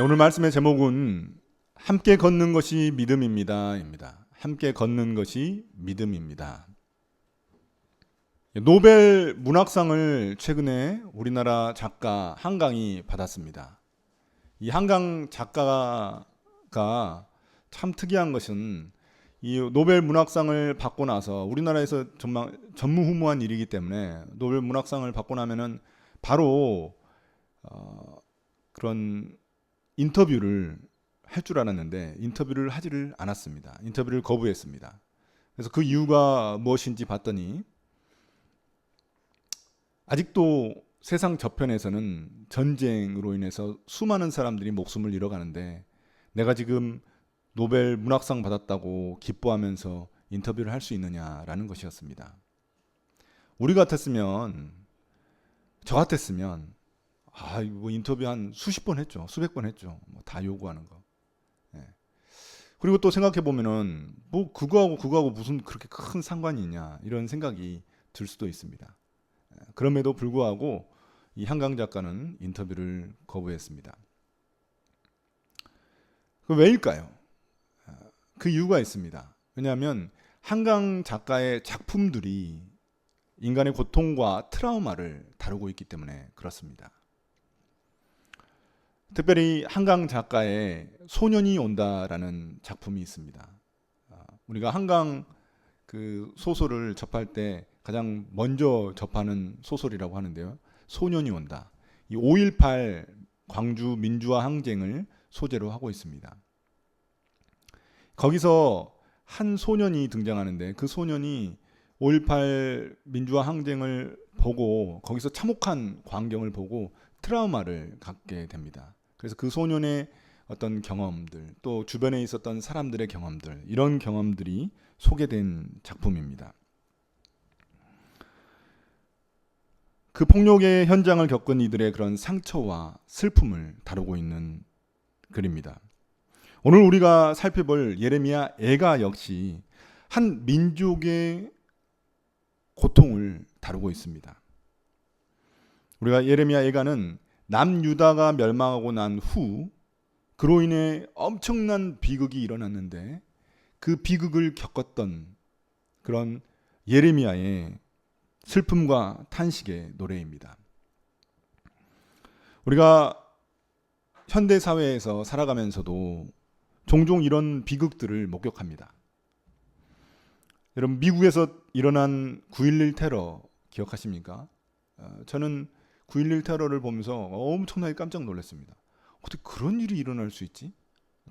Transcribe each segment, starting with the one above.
오늘 말씀의 제목은 함께 걷는 것이 믿음입니다. 함께 걷는 것이 믿음입니다. 노벨 문학상을 최근에 우리나라 작가 한강이 받았습니다. 이 한강 작가가 참 특이한 것은 이 노벨 문학상을 받고 나서 우리나라에서 정말 전무후무한 일이기 때문에 노벨 문학상을 받고 나면은 바로 그런 인터뷰를 할 줄 알았는데 인터뷰를 하지를 않았습니다. 인터뷰를 거부했습니다. 그래서 그 이유가 무엇인지 봤더니 아직도 세상 저편에서는 전쟁으로 인해서 수많은 사람들이 목숨을 잃어가는데 내가 지금 노벨 문학상 받았다고 기뻐하면서 인터뷰를 할 수 있느냐라는 것이었습니다. 우리 같았으면, 저 같았으면 뭐 인터뷰 한 수십 번 했죠. 수백 번 했죠. 뭐 다 요구하는 거. 예. 그리고 또 생각해 보면은 뭐 그거하고 무슨 그렇게 큰 상관이 있냐 이런 생각이 들 수도 있습니다. 그럼에도 불구하고 이 한강 작가는 인터뷰를 거부했습니다. 그 왜일까요? 그 이유가 있습니다. 왜냐하면 한강 작가의 작품들이 인간의 고통과 트라우마를 다루고 있기 때문에 그렇습니다. 특별히 한강 작가의 소년이 온다라는 작품이 있습니다. 우리가 한강 그 소설을 접할 때 가장 먼저 접하는 소설이라고 하는데요. 소년이 온다. 이 5.18 광주 민주화 항쟁을 소재로 하고 있습니다. 거기서 한 소년이 등장하는데 그 소년이 5.18 민주화 항쟁을 보고 거기서 참혹한 광경을 보고 트라우마를 갖게 됩니다. 그래서 그 소년의 어떤 경험들, 또 주변에 있었던 사람들의 경험들, 이런 경험들이 소개된 작품입니다. 그 폭력의 현장을 겪은 이들의 그런 상처와 슬픔을 다루고 있는 글입니다. 오늘 우리가 살펴볼 예레미야 애가 역시 한 민족의 고통을 다루고 있습니다. 우리가 예레미야 애가는 남유다가 멸망하고 난 후 그로 인해 엄청난 비극이 일어났는데 그 비극을 겪었던 그런 예레미야의 슬픔과 탄식의 노래입니다. 우리가 현대 사회에서 살아가면서도 종종 이런 비극들을 목격합니다. 여러분 미국에서 일어난 9.11 테러 기억하십니까? 저는 9.11 테러를 보면서 엄청나게 깜짝 놀랐습니다. 어떻게 그런 일이 일어날 수 있지?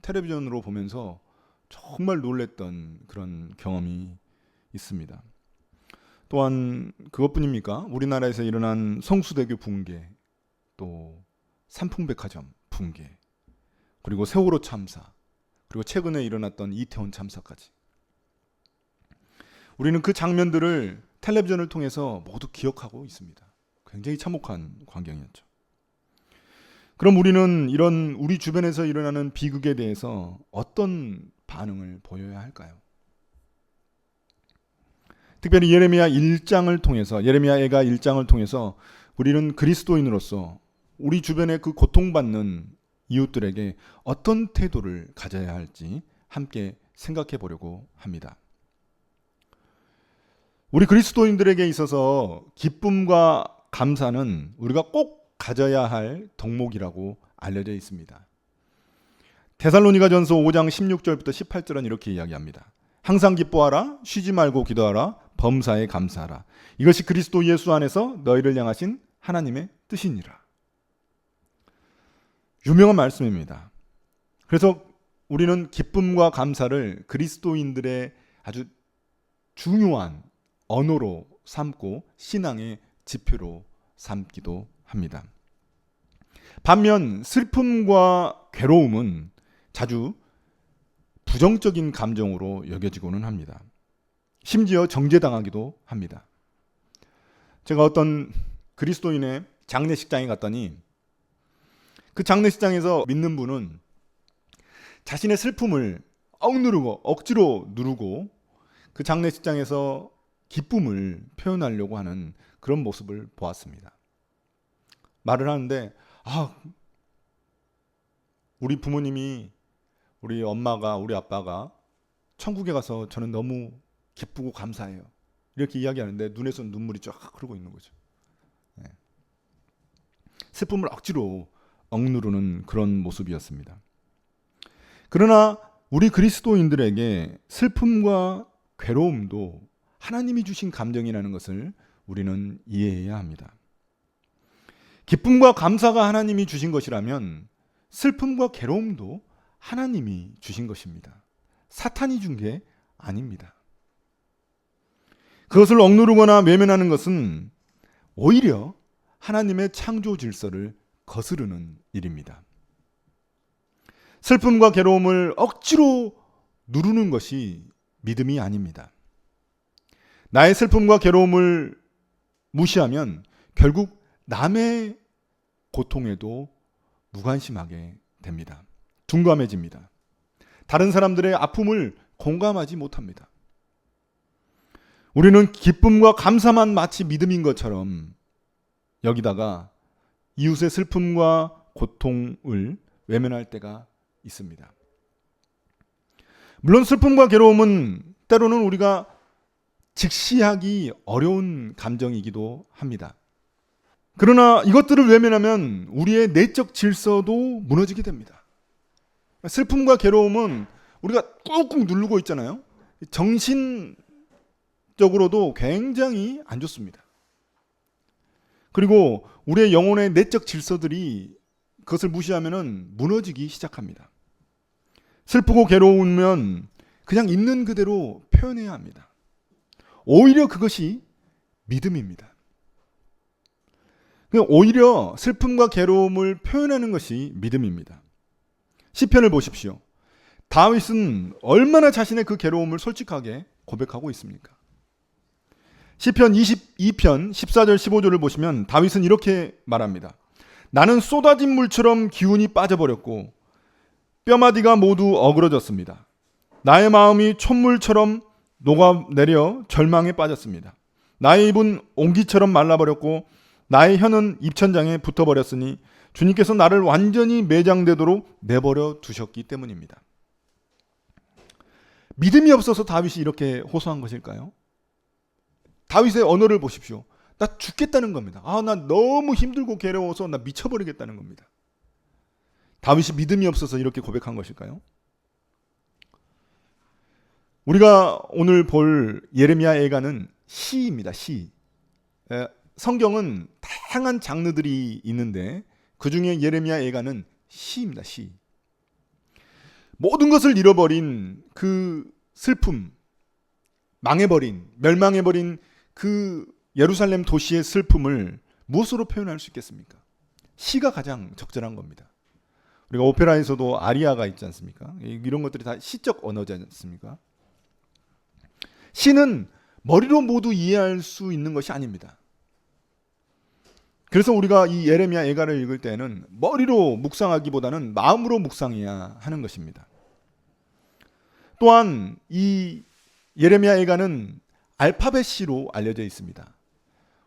텔레비전으로 보면서 정말 놀랬던 그런 경험이 있습니다. 또한 그것뿐입니까? 우리나라에서 일어난 성수대교 붕괴, 또 삼풍백화점 붕괴, 그리고 세월호 참사, 그리고 최근에 일어났던 이태원 참사까지. 우리는 그 장면들을 텔레비전을 통해서 모두 기억하고 있습니다. 굉장히 참혹한 광경이었죠. 그럼 우리는 이런 우리 주변에서 일어나는 비극에 대해서 어떤 반응을 보여야 할까요? 특별히 예레미야 1장을 통해서, 예레미야 애가 1장을 통해서 우리는 그리스도인으로서 우리 주변에 그 고통받는 이웃들에게 어떤 태도를 가져야 할지 함께 생각해 보려고 합니다. 우리 그리스도인들에게 있어서 기쁨과 감사는 우리가 꼭 가져야 할 덕목이라고 알려져 있습니다. 데살로니가전서 5장 16절부터 18절은 이렇게 이야기합니다. 항상 기뻐하라, 쉬지 말고 기도하라, 범사에 감사하라. 이것이 그리스도 예수 안에서 너희를 향하신 하나님의 뜻이니라. 유명한 말씀입니다. 그래서 우리는 기쁨과 감사를 그리스도인들의 아주 중요한 언어로 삼고 신앙의 지표로 삼기도 합니다. 반면 슬픔과 괴로움은 자주 부정적인 감정으로 여겨지고는 합니다. 심지어 정죄당하기도 합니다. 제가 어떤 그리스도인의 장례식장에 갔더니 그 장례식장에서 믿는 분은 자신의 슬픔을 억지로 누르고 그 장례식장에서 기쁨을 표현하려고 하는 그런 모습을 보았습니다. 말을 하는데 우리 부모님이, 우리 엄마가, 우리 아빠가 천국에 가서 저는 너무 기쁘고 감사해요. 이렇게 이야기하는데 눈에서 눈물이 쫙 흐르고 있는 거죠. 네. 슬픔을 억지로 억누르는 그런 모습이었습니다. 그러나 우리 그리스도인들에게 슬픔과 괴로움도 하나님이 주신 감정이라는 것을 우리는 이해해야 합니다. 기쁨과 감사가 하나님이 주신 것이라면 슬픔과 괴로움도 하나님이 주신 것입니다. 사탄이 준 게 아닙니다. 그것을 억누르거나 외면하는 것은 오히려 하나님의 창조 질서를 거스르는 일입니다. 슬픔과 괴로움을 억지로 누르는 것이 믿음이 아닙니다. 나의 슬픔과 괴로움을 무시하면 결국 남의 고통에도 무관심하게 됩니다. 둔감해집니다. 다른 사람들의 아픔을 공감하지 못합니다. 우리는 기쁨과 감사만 마치 믿음인 것처럼 여기다가 이웃의 슬픔과 고통을 외면할 때가 있습니다. 물론 슬픔과 괴로움은 때로는 우리가 직시하기 어려운 감정이기도 합니다. 그러나 이것들을 외면하면 우리의 내적 질서도 무너지게 됩니다. 슬픔과 괴로움은 우리가 꾹꾹 누르고 있잖아요. 정신적으로도 굉장히 안 좋습니다. 그리고 우리의 영혼의 내적 질서들이 그것을 무시하면 무너지기 시작합니다. 슬프고 괴로우면 그냥 있는 그대로 표현해야 합니다. 오히려 그것이 믿음입니다. 오히려 슬픔과 괴로움을 표현하는 것이 믿음입니다. 시편을 보십시오. 다윗은 얼마나 자신의 그 괴로움을 솔직하게 고백하고 있습니까? 시편 22편 14절 15절을 보시면 다윗은 이렇게 말합니다. 나는 쏟아진 물처럼 기운이 빠져버렸고 뼈마디가 모두 어그러졌습니다. 나의 마음이 촛물처럼 녹아내려 절망에 빠졌습니다. 나의 입은 옹기처럼 말라버렸고 나의 혀는 입천장에 붙어버렸으니 주님께서 나를 완전히 매장되도록 내버려 두셨기 때문입니다. 믿음이 없어서 다윗이 이렇게 호소한 것일까요? 다윗의 언어를 보십시오. 나 죽겠다는 겁니다. 나 너무 힘들고 괴로워서 나 미쳐버리겠다는 겁니다. 다윗이 믿음이 없어서 이렇게 고백한 것일까요? 우리가 오늘 볼 예레미야 애가는 시입니다. 시. 성경은 다양한 장르들이 있는데 그 중에 예레미야 애가는 시입니다. 시. 모든 것을 잃어버린 그 슬픔, 망해버린, 멸망해버린 그 예루살렘 도시의 슬픔을 무엇으로 표현할 수 있겠습니까? 시가 가장 적절한 겁니다. 우리가 오페라에서도 아리아가 있지 않습니까? 이런 것들이 다 시적 언어지 않습니까? 시는 머리로 모두 이해할 수 있는 것이 아닙니다. 그래서 우리가 이 예레미야 애가를 읽을 때는 머리로 묵상하기보다는 마음으로 묵상해야 하는 것입니다. 또한 이 예레미야 애가는 알파벳 시로 알려져 있습니다.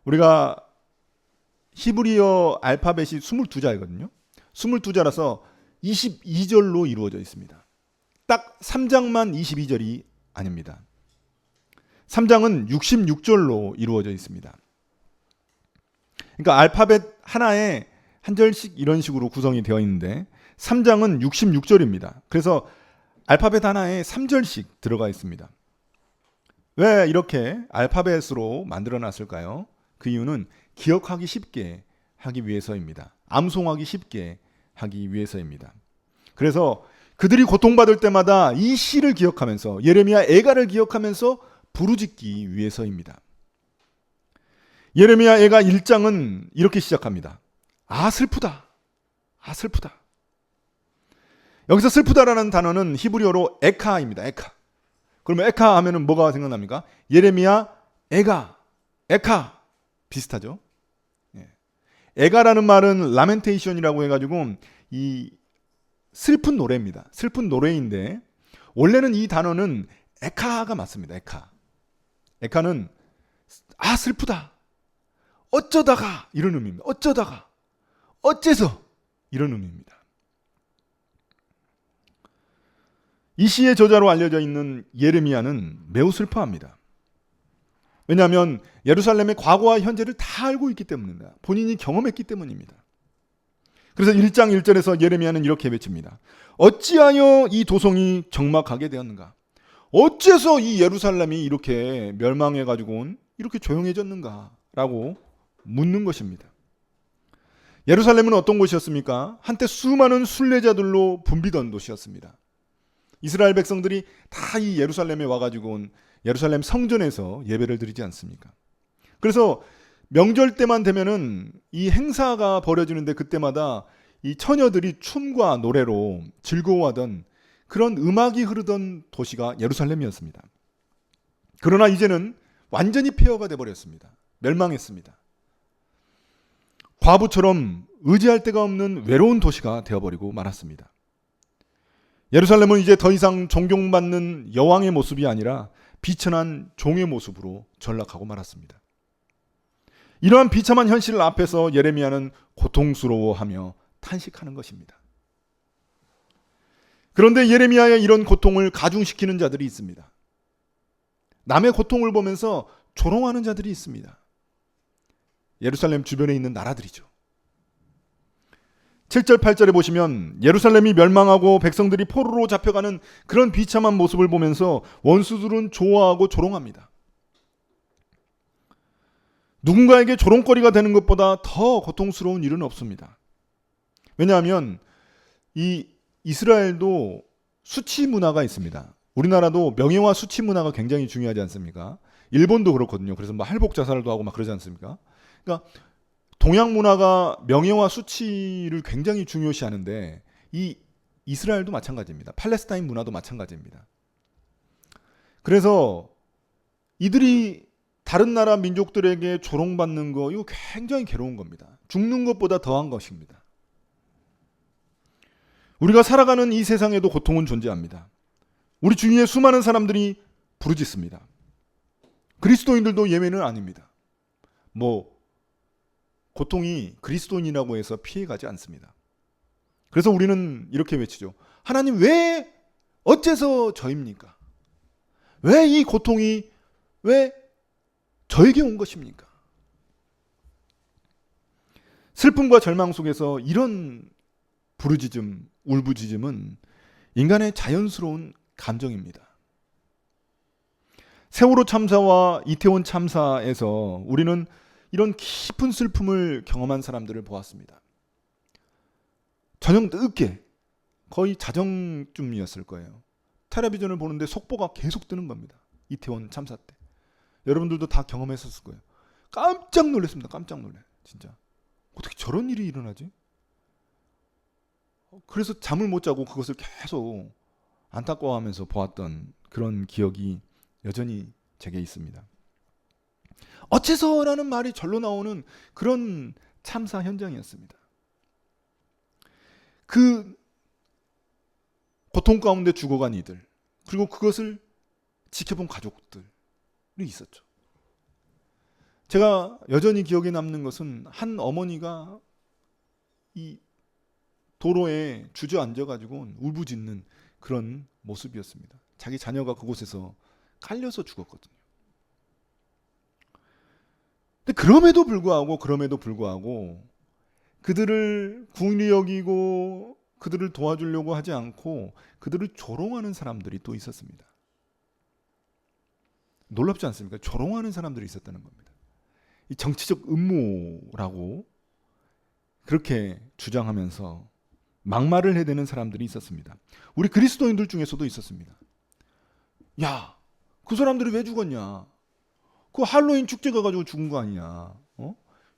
우리가 히브리어 알파벳이 22자이거든요. 22자라서 22절로 이루어져 있습니다. 딱 3장만 22절이 아닙니다. 3장은 66절로 이루어져 있습니다. 그러니까 알파벳 하나에 한 절씩 이런 식으로 구성이 되어 있는데 3장은 66절입니다. 그래서 알파벳 하나에 3절씩 들어가 있습니다. 왜 이렇게 알파벳으로 만들어 놨을까요? 그 이유는 기억하기 쉽게 하기 위해서입니다. 암송하기 쉽게 하기 위해서입니다. 그래서 그들이 고통받을 때마다 이 시를 기억하면서 예레미야 애가를 기억하면서 부르짖기 위해서입니다. 예레미야 애가 1장은 이렇게 시작합니다. 슬프다. 슬프다. 여기서 슬프다라는 단어는 히브리어로 에카입니다. 에카. 그러면 에카 하면은 뭐가 생각납니까? 예레미야 에카 비슷하죠? 에가라는 말은 라멘테이션이라고 해가지고 이 슬픈 노래입니다. 슬픈 노래인데 원래는 이 단어는 에카가 맞습니다. 에카는 슬프다. 어쩌다가 이런 의미입니다. 어쩌다가 어째서 이런 의미입니다. 이 시의 저자로 알려져 있는 예레미야는 매우 슬퍼합니다. 왜냐하면 예루살렘의 과거와 현재를 다 알고 있기 때문입니다. 본인이 경험했기 때문입니다. 그래서 1장 1절에서 예레미야는 이렇게 외칩니다. 어찌하여 이 도성이 적막하게 되었는가? 어째서 이 예루살렘이 이렇게 멸망해가지고 이렇게 조용해졌는가? 라고 묻는 것입니다. 예루살렘은 어떤 곳이었습니까? 한때 수많은 순례자들로 붐비던 도시였습니다. 이스라엘 백성들이 다 이 예루살렘에 와가지고 예루살렘 성전에서 예배를 드리지 않습니까? 그래서 명절 때만 되면은 이 행사가 벌어지는데 그때마다 이 처녀들이 춤과 노래로 즐거워하던 그런 음악이 흐르던 도시가 예루살렘이었습니다. 그러나 이제는 완전히 폐허가 되어버렸습니다. 멸망했습니다. 과부처럼 의지할 데가 없는 외로운 도시가 되어버리고 말았습니다. 예루살렘은 이제 더 이상 존경받는 여왕의 모습이 아니라 비천한 종의 모습으로 전락하고 말았습니다. 이러한 비참한 현실 앞에서 예레미야는 고통스러워하며 탄식하는 것입니다. 그런데 예레미야의 이런 고통을 가중시키는 자들이 있습니다. 남의 고통을 보면서 조롱하는 자들이 있습니다. 예루살렘 주변에 있는 나라들이죠. 7절 8절에 보시면 예루살렘이 멸망하고 백성들이 포로로 잡혀가는 그런 비참한 모습을 보면서 원수들은 좋아하고 조롱합니다. 누군가에게 조롱거리가 되는 것보다 더 고통스러운 일은 없습니다. 왜냐하면 이 이스라엘도 수치 문화가 있습니다. 우리나라도 명예와 수치 문화가 굉장히 중요하지 않습니까? 일본도 그렇거든요. 그래서 뭐 할복 자살도 하고 막 그러지 않습니까? 그러니까 동양 문화가 명예와 수치를 굉장히 중요시하는데 이 이스라엘도 마찬가지입니다. 팔레스타인 문화도 마찬가지입니다. 그래서 이들이 다른 나라 민족들에게 조롱받는 거 이거 굉장히 괴로운 겁니다. 죽는 것보다 더한 것입니다. 우리가 살아가는 이 세상에도 고통은 존재합니다. 우리 주위에 수많은 사람들이 부르짖습니다. 그리스도인들도 예외는 아닙니다. 고통이 그리스도인이라고 해서 피해가지 않습니다. 그래서 우리는 이렇게 외치죠. 하나님 왜 어째서 저입니까? 왜 이 고통이 왜 저에게 온 것입니까? 슬픔과 절망 속에서 이런 부르짖음, 울부짖음은 인간의 자연스러운 감정입니다. 세월호 참사와 이태원 참사에서 우리는 이런 깊은 슬픔을 경험한 사람들을 보았습니다. 저녁 늦게 거의 자정쯤이었을 거예요. 텔레비전을 보는데 속보가 계속 뜨는 겁니다. 이태원 참사 때. 여러분들도 다 경험했었을 거예요. 깜짝 놀랐습니다. 깜짝 놀래. 진짜. 어떻게 저런 일이 일어나지? 그래서 잠을 못 자고 그것을 계속 안타까워하면서 보았던 그런 기억이 여전히 제게 있습니다. 어째서라는 말이 절로 나오는 그런 참사 현장이었습니다. 그 고통 가운데 죽어간 이들, 그리고 그것을 지켜본 가족들이 있었죠. 제가 여전히 기억에 남는 것은 한 어머니가 이 도로에 주저앉아가지고 울부짖는 그런 모습이었습니다. 자기 자녀가 그곳에서 깔려서 죽었거든요. 근데 그럼에도 불구하고 그들을 궁리 여기고 그들을 도와주려고 하지 않고 그들을 조롱하는 사람들이 또 있었습니다. 놀랍지 않습니까? 조롱하는 사람들이 있었다는 겁니다. 이 정치적 음모라고 그렇게 주장하면서 막말을 해대는 사람들이 있었습니다. 우리 그리스도인들 중에서도 있었습니다. 야, 그 사람들이 왜 죽었냐? 그 할로윈 축제 가가지고 죽은 거 아니냐?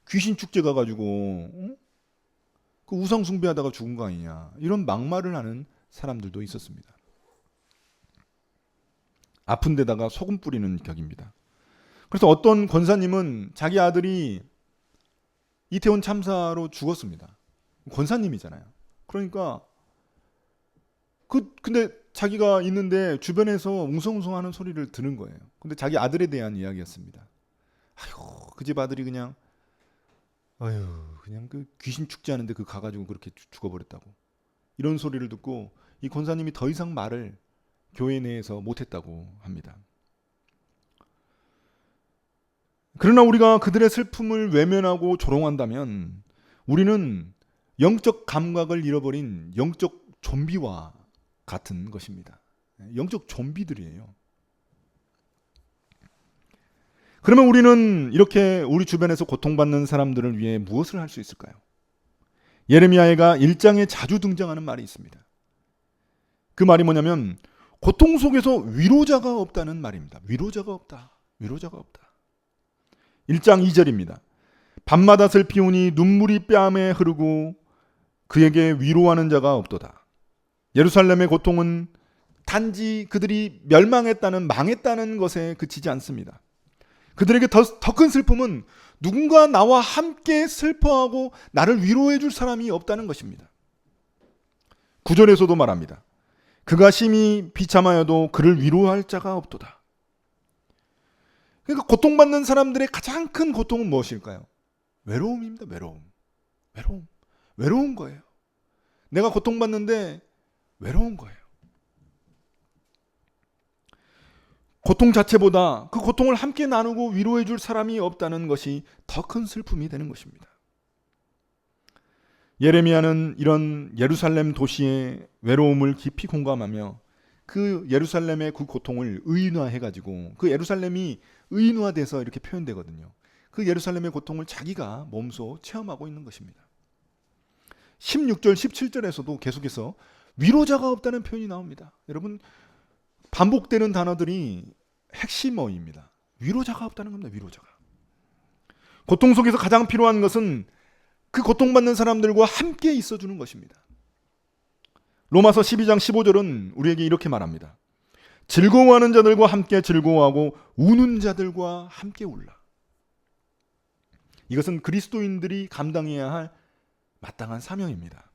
귀신 축제 가가지고 그 우상 숭배하다가 죽은 거 아니냐? 이런 막말을 하는 사람들도 있었습니다. 아픈 데다가 소금 뿌리는 격입니다. 그래서 어떤 권사님은 자기 아들이 이태원 참사로 죽었습니다. 권사님이잖아요. 그러니까 근데 자기가 있는데 주변에서 웅성웅성하는 소리를 듣는 거예요. 근데 자기 아들에 대한 이야기였습니다. 아이고, 그 집 아들이 그냥 그 귀신 축제하는데 그 가가지고 그렇게 죽어버렸다고. 이런 소리를 듣고 이 권사님이 더 이상 말을 교회 내에서 못했다고 합니다. 그러나 우리가 그들의 슬픔을 외면하고 조롱한다면 우리는 영적 감각을 잃어버린 영적 좀비와 같은 것입니다. 영적 좀비들이에요. 그러면 우리는 이렇게 우리 주변에서 고통받는 사람들을 위해 무엇을 할 수 있을까요? 예레미야가 1장에 자주 등장하는 말이 있습니다. 그 말이 뭐냐면 고통 속에서 위로자가 없다는 말입니다. 위로자가 없다. 위로자가 없다. 1장 2절입니다. 밤마다 슬피우니 눈물이 뺨에 흐르고 그에게 위로하는 자가 없도다. 예루살렘의 고통은 단지 그들이 멸망했다는 망했다는 것에 그치지 않습니다. 그들에게 더 큰 슬픔은 누군가 나와 함께 슬퍼하고 나를 위로해 줄 사람이 없다는 것입니다. 9절에서도 말합니다. 그가 심히 비참하여도 그를 위로할 자가 없도다. 그러니까 고통받는 사람들의 가장 큰 고통은 무엇일까요? 외로움입니다. 외로운 거예요. 내가 고통받는데 외로운 거예요. 고통 자체보다 그 고통을 함께 나누고 위로해 줄 사람이 없다는 것이 더 큰 슬픔이 되는 것입니다. 예레미야는 이런 예루살렘 도시의 외로움을 깊이 공감하며 그 예루살렘의 그 고통을 의인화해가지고 그 예루살렘이 의인화돼서 이렇게 표현되거든요. 그 예루살렘의 고통을 자기가 몸소 체험하고 있는 것입니다. 16절, 17절에서도 계속해서 위로자가 없다는 표현이 나옵니다. 여러분, 반복되는 단어들이 핵심어입니다. 위로자가 없다는 겁니다. 위로자가. 고통 속에서 가장 필요한 것은 그 고통받는 사람들과 함께 있어주는 것입니다. 로마서 12장 15절은 우리에게 이렇게 말합니다. 즐거워하는 자들과 함께 즐거워하고 우는 자들과 함께 울라. 이것은 그리스도인들이 감당해야 할 마땅한 사명입니다.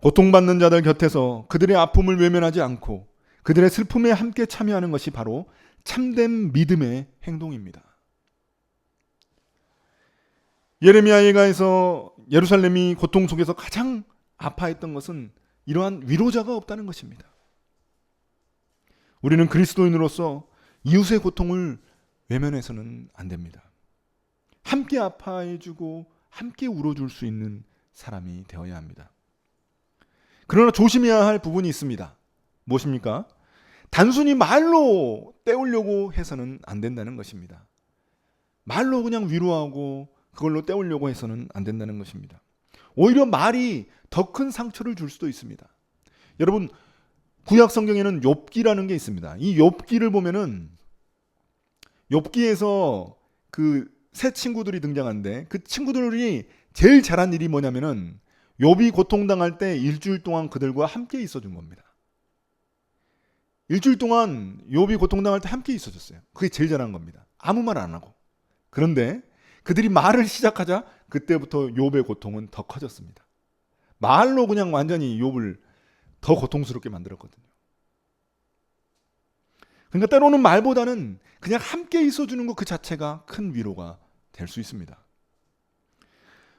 고통받는 자들 곁에서 그들의 아픔을 외면하지 않고 그들의 슬픔에 함께 참여하는 것이 바로 참된 믿음의 행동입니다. 예레미야에서 예루살렘이 고통 속에서 가장 아파했던 것은 이러한 위로자가 없다는 것입니다. 우리는 그리스도인으로서 이웃의 고통을 외면해서는 안 됩니다. 함께 아파해주고 함께 울어줄 수 있는 사람이 되어야 합니다. 그러나 조심해야 할 부분이 있습니다. 무엇입니까? 단순히 말로 때우려고 해서는 안 된다는 것입니다. 말로 그냥 위로하고 그걸로 때우려고 해서는 안 된다는 것입니다. 오히려 말이 더 큰 상처를 줄 수도 있습니다. 여러분, 구약 성경에는 욥기라는 게 있습니다. 이 욥기를 보면은 욥기에서 그 새 친구들이 등장하는데 그 친구들이 제일 잘한 일이 뭐냐면은 욥이 고통당할 때 일주일 동안 그들과 함께 있어준 겁니다. 일주일 동안 욥이 고통당할 때 함께 있어줬어요. 그게 제일 잘한 겁니다. 아무 말 안 하고. 그런데 그들이 말을 시작하자 그때부터 욥의 고통은 더 커졌습니다. 말로 그냥 완전히 욥을 더 고통스럽게 만들었거든요. 그러니까 때로는 말보다는 그냥 함께 있어주는 것 그 자체가 큰 위로가 될 수 있습니다.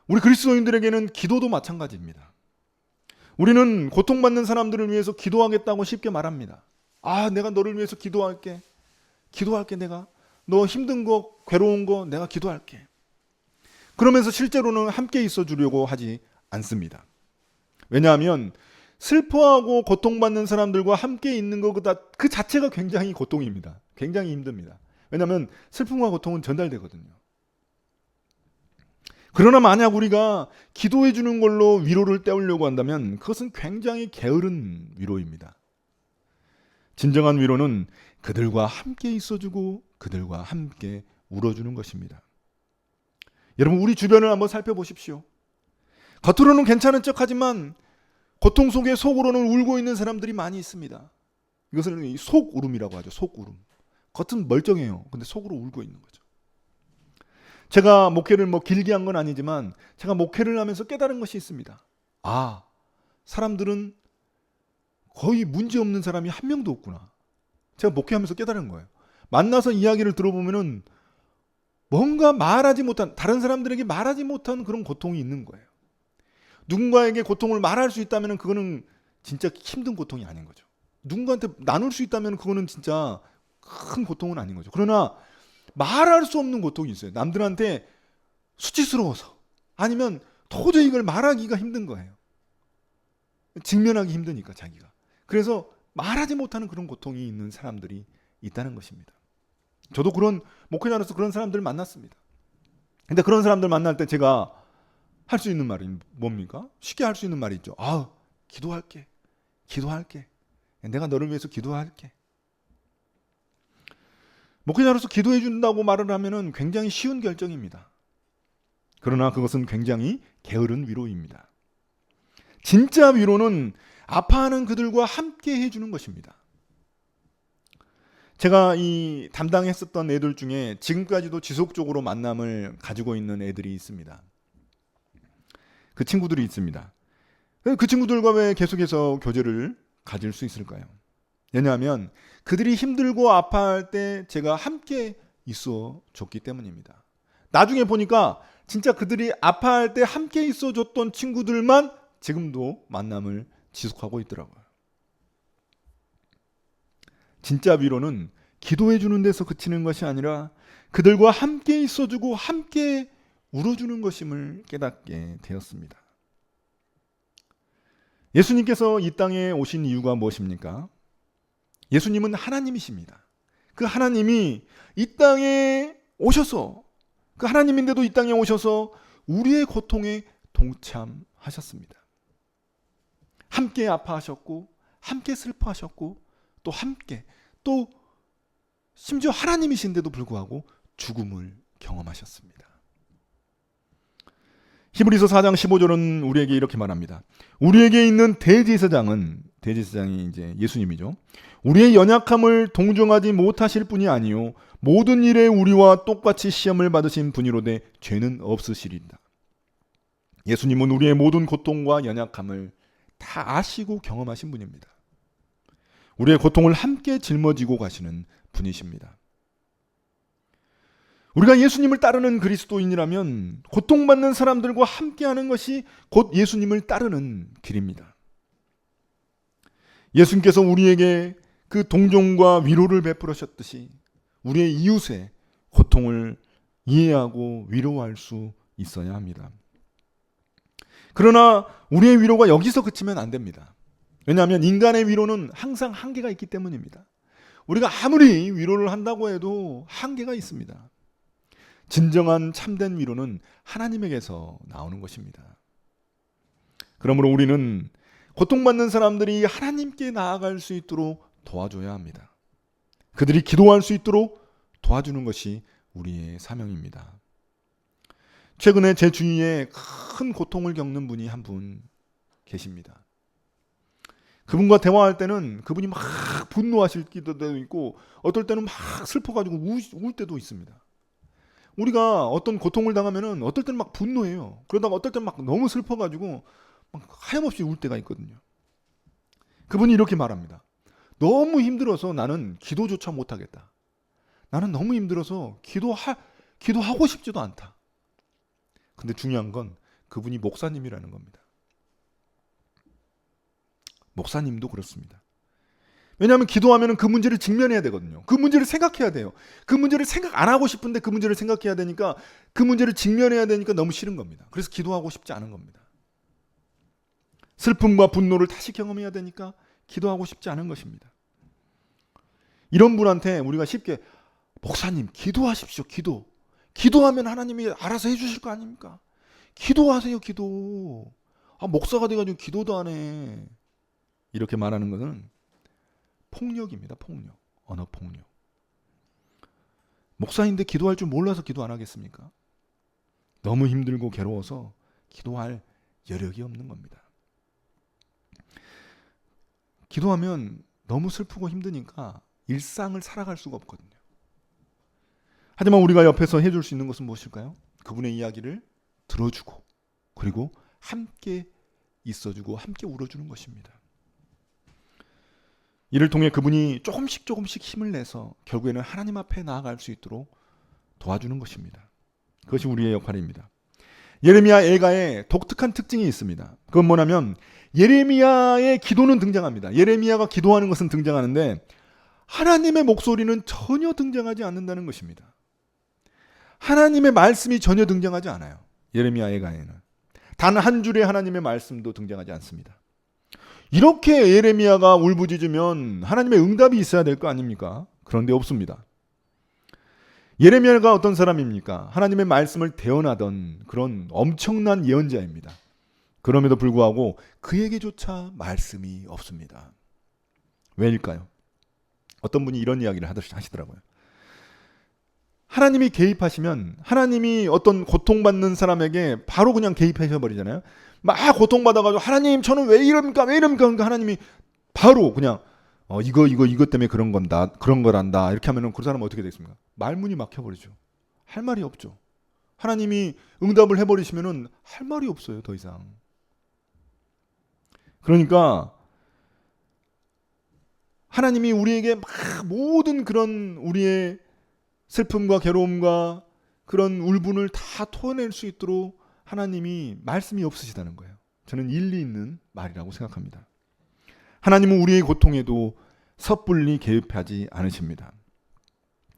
우리 그리스도인들에게는 기도도 마찬가지입니다. 우리는 고통받는 사람들을 위해서 기도하겠다고 쉽게 말합니다. 아, 내가 너를 위해서 기도할게. 내가. 너 힘든 거, 괴로운 거 내가 기도할게. 그러면서 실제로는 함께 있어주려고 하지 않습니다. 왜냐하면 슬퍼하고 고통받는 사람들과 함께 있는 것 그 자체가 굉장히 고통입니다. 굉장히 힘듭니다. 왜냐하면 슬픔과 고통은 전달되거든요. 그러나 만약 우리가 기도해 주는 걸로 위로를 때우려고 한다면 그것은 굉장히 게으른 위로입니다. 진정한 위로는 그들과 함께 있어주고 그들과 함께 울어주는 것입니다. 여러분, 우리 주변을 한번 살펴보십시오. 겉으로는 괜찮은 척하지만 고통 속에 속으로는 울고 있는 사람들이 많이 있습니다. 이것을 속울음이라고 하죠. 속울음. 겉은 멀쩡해요. 근데 속으로 울고 있는 거죠. 제가 목회를 길게 한 건 아니지만 제가 목회를 하면서 깨달은 것이 있습니다. 아, 사람들은 거의 문제 없는 사람이 한 명도 없구나. 제가 목회하면서 깨달은 거예요. 만나서 이야기를 들어보면은 뭔가 말하지 못한, 다른 사람들에게 말하지 못한 그런 고통이 있는 거예요. 누군가에게 고통을 말할 수 있다면 그거는 진짜 힘든 고통이 아닌 거죠. 누군가한테 나눌 수 있다면 그거는 진짜 큰 고통은 아닌 거죠. 그러나 말할 수 없는 고통이 있어요. 남들한테 수치스러워서 아니면 도저히 이걸 말하기가 힘든 거예요. 직면하기 힘드니까 자기가. 그래서 말하지 못하는 그런 고통이 있는 사람들이 있다는 것입니다. 저도 그런 목회자로서 그런 사람들을 만났습니다. 근데 그런 사람들 만날 때 제가 할 수 있는 말이 뭡니까? 쉽게 할 수 있는 말이 있죠. 기도할게. 기도할게. 내가 너를 위해서 기도할게. 목회자로서 기도해 준다고 말을 하면은 굉장히 쉬운 결정입니다. 그러나 그것은 굉장히 게으른 위로입니다. 진짜 위로는 아파하는 그들과 함께 해주는 것입니다. 제가 이 담당했었던 애들 중에 지금까지도 지속적으로 만남을 가지고 있는 애들이 있습니다. 그 친구들이 있습니다. 그 친구들과 왜 계속해서 교제를 가질 수 있을까요? 왜냐하면 그들이 힘들고 아파할 때 제가 함께 있어 줬기 때문입니다. 나중에 보니까 진짜 그들이 아파할 때 함께 있어 줬던 친구들만 지금도 만남을 지속하고 있더라고요. 진짜 위로는 기도해 주는 데서 그치는 것이 아니라 그들과 함께 있어주고 함께 울어주는 것임을 깨닫게 되었습니다. 예수님께서 이 땅에 오신 이유가 무엇입니까? 예수님은 하나님이십니다. 그 하나님이 이 땅에 오셔서, 그 하나님인데도 이 땅에 오셔서 우리의 고통에 동참하셨습니다. 함께 아파하셨고 함께 슬퍼하셨고 또 함께 또 심지어 하나님이신데도 불구하고 죽음을 경험하셨습니다. 히브리서 4장 15절은 우리에게 이렇게 말합니다. 우리에게 있는 대제사장이 이제 예수님이죠. 우리의 연약함을 동정하지 못하실 분이 아니요 모든 일에 우리와 똑같이 시험을 받으신 분이로되 죄는 없으시리다. 예수님은 우리의 모든 고통과 연약함을 다 아시고 경험하신 분입니다. 우리의 고통을 함께 짊어지고 가시는 분이십니다. 우리가 예수님을 따르는 그리스도인이라면 고통받는 사람들과 함께하는 것이 곧 예수님을 따르는 길입니다. 예수님께서 우리에게 그 동정과 위로를 베풀으셨듯이 우리의 이웃의 고통을 이해하고 위로할 수 있어야 합니다. 그러나 우리의 위로가 여기서 그치면 안 됩니다. 왜냐하면 인간의 위로는 항상 한계가 있기 때문입니다. 우리가 아무리 위로를 한다고 해도 한계가 있습니다. 진정한 참된 위로는 하나님에게서 나오는 것입니다. 그러므로 우리는 고통받는 사람들이 하나님께 나아갈 수 있도록 도와줘야 합니다. 그들이 기도할 수 있도록 도와주는 것이 우리의 사명입니다. 최근에 제 주위에 큰 고통을 겪는 분이 한 분 계십니다. 그분과 대화할 때는 그분이 막 분노하실 때도 있고 어떨 때는 막 슬퍼가지고 울 때도 있습니다. 우리가 어떤 고통을 당하면은 어떨 때는 막 분노해요. 그러다가 어떨 때는 막 너무 슬퍼가지고 막 하염없이 울 때가 있거든요. 그분이 이렇게 말합니다. 너무 힘들어서 나는 기도조차 못하겠다. 나는 너무 힘들어서 기도하고 싶지도 않다. 근데 중요한 건 그분이 목사님이라는 겁니다. 목사님도 그렇습니다. 왜냐하면 기도하면 그 문제를 직면해야 되거든요. 그 문제를 생각해야 돼요. 그 문제를 생각 안 하고 싶은데 그 문제를 생각해야 되니까 그 문제를 직면해야 되니까 너무 싫은 겁니다. 그래서 기도하고 싶지 않은 겁니다. 슬픔과 분노를 다시 경험해야 되니까 기도하고 싶지 않은 것입니다. 이런 분한테 우리가 쉽게 목사님 기도하십시오. 기도하면 하나님이 알아서 해주실 거 아닙니까? 기도하세요. 기도. 목사가 돼가지고 기도도 안 해. 이렇게 말하는 것은 폭력입니다. 폭력. 언어 폭력. 목사인데 기도할 줄 몰라서 기도 안 하겠습니까? 너무 힘들고 괴로워서 기도할 여력이 없는 겁니다. 기도하면 너무 슬프고 힘드니까 일상을 살아갈 수가 없거든요. 하지만 우리가 옆에서 해줄 수 있는 것은 무엇일까요? 그분의 이야기를 들어주고 그리고 함께 있어주고 함께 울어주는 것입니다. 이를 통해 그분이 조금씩 힘을 내서 결국에는 하나님 앞에 나아갈 수 있도록 도와주는 것입니다. 그것이 우리의 역할입니다. 예레미야 애가에 독특한 특징이 있습니다. 그건 뭐냐면 예레미야의 기도는 등장합니다. 예레미야가 기도하는 것은 등장하는데 하나님의 목소리는 전혀 등장하지 않는다는 것입니다. 하나님의 말씀이 전혀 등장하지 않아요. 예레미야 예가에는. 단 한 줄의 하나님의 말씀도 등장하지 않습니다. 이렇게 예레미야가 울부짖으면 하나님의 응답이 있어야 될 거 아닙니까? 그런데 없습니다. 예레미야가 어떤 사람입니까? 하나님의 말씀을 대언하던 그런 엄청난 예언자입니다. 그럼에도 불구하고 그에게조차 말씀이 없습니다. 왜일까요? 어떤 분이 이런 이야기를 하시더라고요. 하나님이 개입하시면 하나님이 어떤 고통받는 사람에게 바로 그냥 개입하셔버리잖아요. 막 고통받아가지고 하나님 저는 왜 이럽니까? 왜 이럽니까? 그러니까 하나님이 바로 그냥 이거 때문에 그런 거란다. 이렇게 하면은 그 사람은 어떻게 되겠습니까? 말문이 막혀버리죠. 할 말이 없죠. 하나님이 응답을 해버리시면은 할 말이 없어요. 더 이상. 그러니까 하나님이 우리에게 막 모든 그런 우리의 슬픔과 괴로움과 그런 울분을 다 토해낼 수 있도록 하나님이 말씀이 없으시다는 거예요. 저는 일리 있는 말이라고 생각합니다. 하나님은 우리의 고통에도 섣불리 개입하지 않으십니다.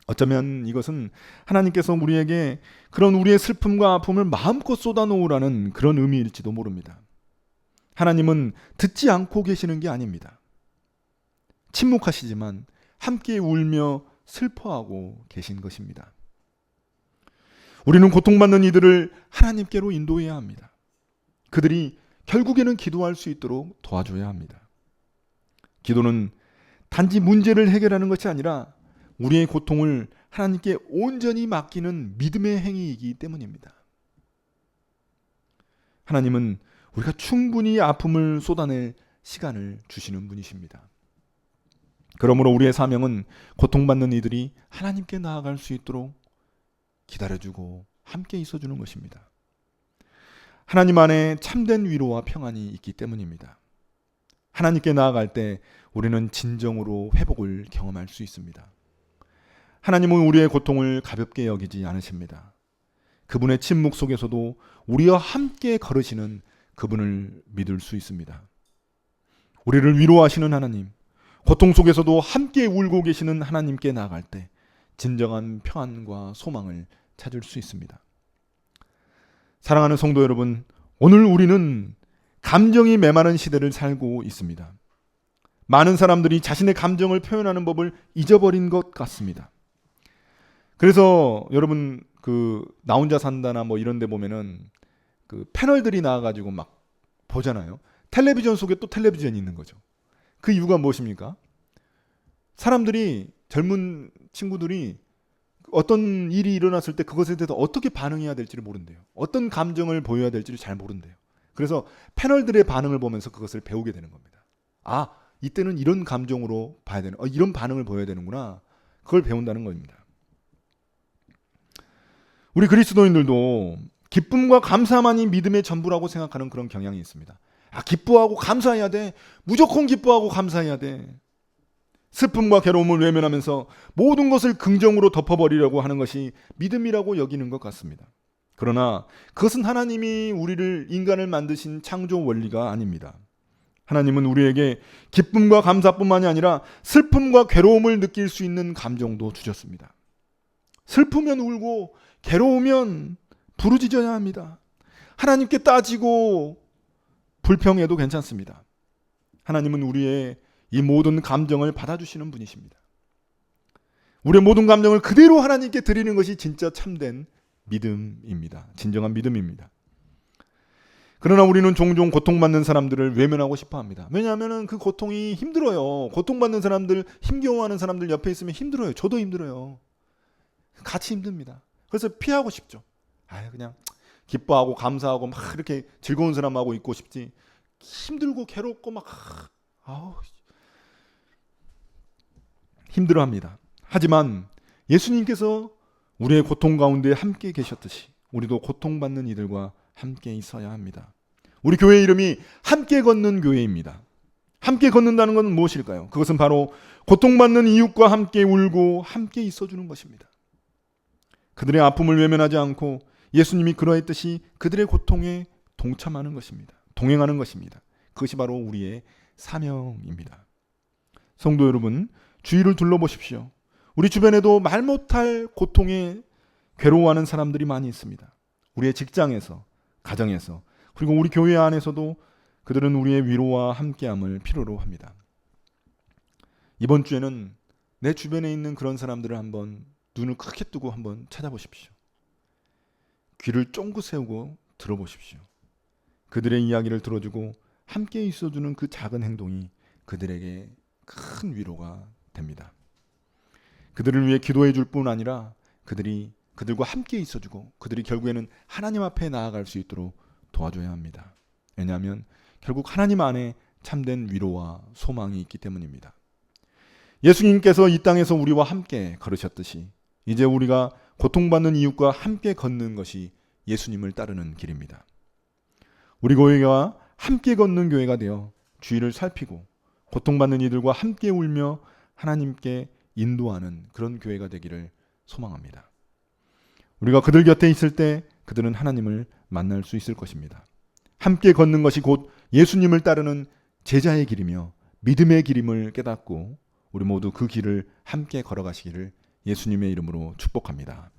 어쩌면 이것은 하나님께서 우리에게 그런 우리의 슬픔과 아픔을 마음껏 쏟아놓으라는 그런 의미일지도 모릅니다. 하나님은 듣지 않고 계시는 게 아닙니다. 침묵하시지만 함께 울며 슬퍼하고 계신 것입니다. 우리는 고통받는 이들을 하나님께로 인도해야 합니다. 그들이 결국에는 기도할 수 있도록 도와줘야 합니다. 기도는 단지 문제를 해결하는 것이 아니라 우리의 고통을 하나님께 온전히 맡기는 믿음의 행위이기 때문입니다. 하나님은 우리가 충분히 아픔을 쏟아낼 시간을 주시는 분이십니다. 그러므로 우리의 사명은 고통받는 이들이 하나님께 나아갈 수 있도록 기다려주고 함께 있어주는 것입니다. 하나님 안에 참된 위로와 평안이 있기 때문입니다. 하나님께 나아갈 때 우리는 진정으로 회복을 경험할 수 있습니다. 하나님은 우리의 고통을 가볍게 여기지 않으십니다. 그분의 침묵 속에서도 우리와 함께 걸으시는 그분을 믿을 수 있습니다. 우리를 위로하시는 하나님, 고통 속에서도 함께 울고 계시는 하나님께 나아갈 때 진정한 평안과 소망을 찾을 수 있습니다. 사랑하는 성도 여러분, 오늘 우리는 감정이 메마른 시대를 살고 있습니다. 많은 사람들이 자신의 감정을 표현하는 법을 잊어버린 것 같습니다. 그래서 여러분 나 혼자 산다나 뭐 이런 데 보면은 그 패널들이 나와가지고 막 보잖아요. 텔레비전 속에 또 텔레비전이 있는 거죠. 그 이유가 무엇입니까? 사람들이, 젊은 친구들이 어떤 일이 일어났을 때 그것에 대해서 어떻게 반응해야 될지를 모른대요. 어떤 감정을 보여야 될지를 잘 모른대요. 그래서 패널들의 반응을 보면서 그것을 배우게 되는 겁니다. 아, 이때는 이런 감정으로 봐야 되는, 이런 반응을 보여야 되는구나. 그걸 배운다는 겁니다. 우리 그리스도인들도 기쁨과 감사만이 믿음의 전부라고 생각하는 그런 경향이 있습니다. 기뻐하고 감사해야 돼. 무조건 기뻐하고 감사해야 돼. 슬픔과 괴로움을 외면하면서 모든 것을 긍정으로 덮어버리려고 하는 것이 믿음이라고 여기는 것 같습니다. 그러나 그것은 하나님이 인간을 만드신 창조 원리가 아닙니다. 하나님은 우리에게 기쁨과 감사뿐만이 아니라 슬픔과 괴로움을 느낄 수 있는 감정도 주셨습니다. 슬프면 울고 괴로우면 부르짖어야 합니다. 하나님께 따지고 불평해도 괜찮습니다. 하나님은 우리의 이 모든 감정을 받아주시는 분이십니다. 우리의 모든 감정을 그대로 하나님께 드리는 것이 진짜 참된 믿음입니다. 진정한 믿음입니다. 그러나 우리는 종종 고통받는 사람들을 외면하고 싶어 합니다. 왜냐하면 그 고통이 힘들어요. 고통받는 사람들, 힘겨워하는 사람들 옆에 있으면 힘들어요. 저도 힘들어요. 같이 힘듭니다. 그래서 피하고 싶죠. 그냥 기뻐하고 감사하고 막 이렇게 즐거운 사람하고 있고 싶지. 힘들고 괴롭고 막 힘들어합니다. 하지만 예수님께서 우리의 고통 가운데 함께 계셨듯이 우리도 고통받는 이들과 함께 있어야 합니다. 우리 교회 이름이 함께 걷는 교회입니다. 함께 걷는다는 것은 무엇일까요? 그것은 바로 고통받는 이웃과 함께 울고 함께 있어주는 것입니다. 그들의 아픔을 외면하지 않고 예수님이 그러했듯이 그들의 고통에 동참하는 것입니다. 동행하는 것입니다. 그것이 바로 우리의 사명입니다. 성도 여러분, 주위를 둘러보십시오. 우리 주변에도 말 못할 고통에 괴로워하는 사람들이 많이 있습니다. 우리의 직장에서, 가정에서, 그리고 우리 교회 안에서도 그들은 우리의 위로와 함께함을 필요로 합니다. 이번 주에는 내 주변에 있는 그런 사람들을 한번 눈을 크게 뜨고 한번 찾아보십시오. 귀를 쫑긋 세우고 들어보십시오. 그들의 이야기를 들어주고 함께 있어주는 그 작은 행동이 그들에게 큰 위로가 됩니다. 그들을 위해 기도해 줄 뿐 아니라 그들과 함께 있어주고 그들이 결국에는 하나님 앞에 나아갈 수 있도록 도와줘야 합니다. 왜냐하면 결국 하나님 안에 참된 위로와 소망이 있기 때문입니다. 예수님께서 이 땅에서 우리와 함께 걸으셨듯이 이제 우리가 고통받는 이웃과 함께 걷는 것이 예수님을 따르는 길입니다. 우리 교회가 함께 걷는 교회가 되어 주위를 살피고 고통받는 이들과 함께 울며 하나님께 인도하는 그런 교회가 되기를 소망합니다. 우리가 그들 곁에 있을 때 그들은 하나님을 만날 수 있을 것입니다. 함께 걷는 것이 곧 예수님을 따르는 제자의 길이며 믿음의 길임을 깨닫고 우리 모두 그 길을 함께 걸어가시기를 예수님의 이름으로 축복합니다.